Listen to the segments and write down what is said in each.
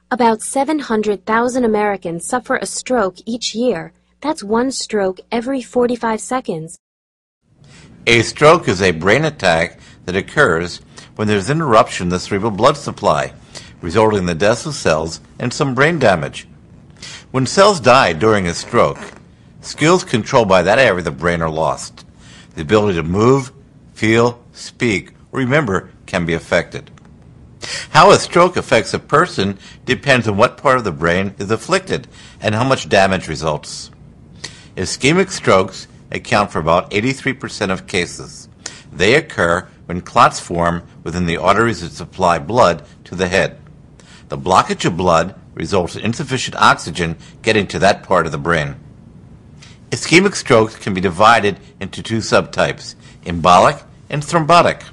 About 700,000 Americans suffer a stroke each year. That's one stroke every 45 seconds. A stroke is a brain attack that occurs when there's interruption in the cerebral blood supply, resulting in the death of cells and some brain damage. When cells die during a stroke, skills controlled by that area of the brain are lost. The ability to move, feel, speak, or remember can be affected. How a stroke affects a person depends on what part of the brain is afflicted and how much damage results. Ischemic strokes account for about 83% of cases. They occur when clots form within the arteries that supply blood to the head. The blockage of blood results in insufficient oxygen getting to that part of the brain. Ischemic strokes can be divided into two subtypes, embolic and thrombotic.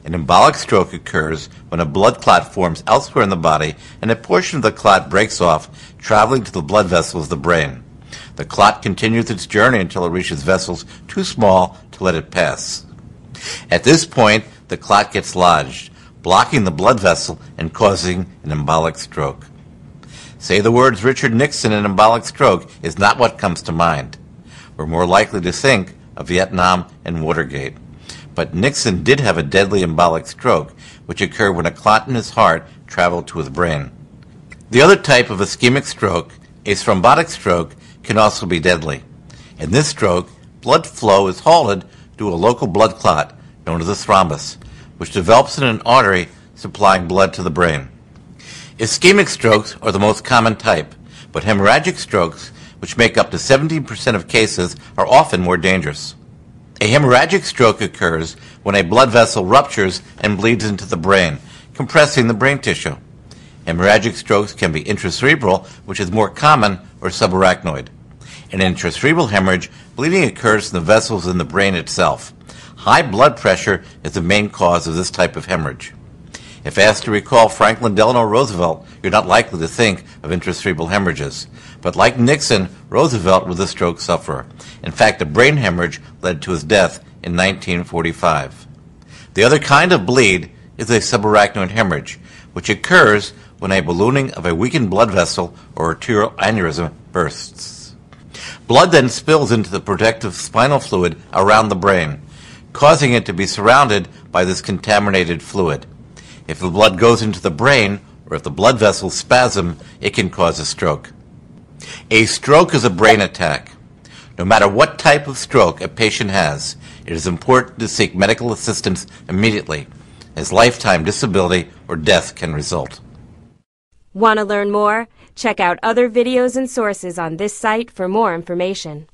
An embolic stroke occurs when a blood clot forms elsewhere in the body and a portion of the clot breaks off, traveling to the blood vessels of the brain. The clot continues its journey until it reaches vessels too small to let it pass. At this point, the clot gets lodged, blocking the blood vessel and causing an embolic stroke. Say the words Richard Nixon and embolic stroke is not what comes to mind. We're more likely to think of Vietnam and Watergate. But Nixon did have a deadly embolic stroke, which occurred when a clot in his heart traveled to his brain. The other type of ischemic stroke, a thrombotic stroke, can also be deadly. In this stroke, blood flow is halted due to a local blood clot, known as a thrombus, which develops in an artery supplying blood to the brain. Ischemic strokes are the most common type, but hemorrhagic strokes, which make up to 17% of cases, are often more dangerous. A hemorrhagic stroke occurs when a blood vessel ruptures and bleeds into the brain, compressing the brain tissue. Hemorrhagic strokes can be intracerebral, which is more common, or subarachnoid. In intracerebral hemorrhage, bleeding occurs in the vessels in the brain itself. High blood pressure is the main cause of this type of hemorrhage. If asked to recall Franklin Delano Roosevelt, you're not likely to think of intracerebral hemorrhages. But like Nixon, Roosevelt was a stroke sufferer. In fact, a brain hemorrhage led to his death in 1945. The other kind of bleed is a subarachnoid hemorrhage, which occurs when a ballooning of a weakened blood vessel or arterial aneurysm bursts. Blood then spills into the protective spinal fluid around the brain, causing it to be surrounded by this contaminated fluid. If the blood goes into the brain, or if the blood vessels spasm, it can cause a stroke. A stroke is a brain attack. No matter what type of stroke a patient has, it is important to seek medical assistance immediately, as lifetime disability or death can result. Want to learn more? Check out other videos and sources on this site for more information.